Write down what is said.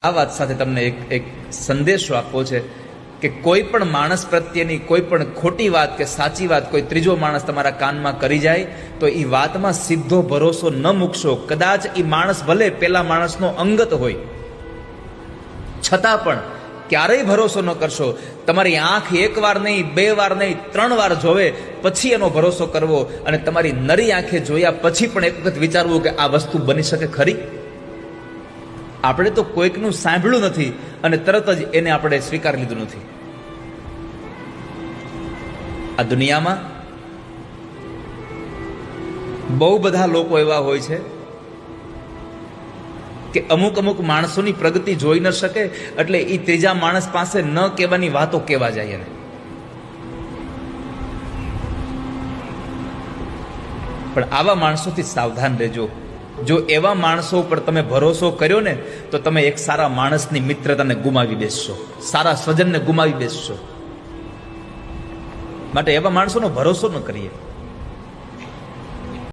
આ વાત સાથે તમને એક સંદેશો આપવો છે કે કોઈ પણ માણસ પ્રત્યેની કોઈ પણ ખોટી વાત કે સાચી વાત કોઈ ત્રીજો માણસ તમારા કાનમાં કરી જાય તો એ વાતમાં સીધો ભરોસો ન મૂકશો. કદાચ એ માણસ ભલે પેલા માણસનો અંગત હોય છતાં પણ ક્યારેય ભરોસો ન કરશો. તમારી આંખ એક વાર નહીં, બે વાર નહીં, 3 વાર જોવે પછી એનો ભરોસો કરવો, અને તમારી નરી આંખે જોયા પછી પણ એક વખત વિચારવું કે આ વસ્તુ બની શકે ખરી. આપણે તો કોઈકનું સાંભળ્યું નથી અને તરત જ એને આપણે સ્વીકાર લીધું નથી. આ દુનિયામાં બહુ બધા લોકો એવા હોય છે કે અમુક માણસોની પ્રગતિ જોઈ ન શકે એટલે એ ત્રીજા માણસ પાસે ન કહેવાની વાતો કહેવા જાય એને. પણ આવા માણસોથી સાવધાન રહેજો. જો એવા માણસો ઉપર તમે ભરોસો કર્યો ને તો તમે એક સારા માણસની મિત્રતાને ગુમાવી બેસશો, સારા સ્વજનને ગુમાવી બેસશો. માટે એવા માણસોનો ભરોસો ન કરીએ.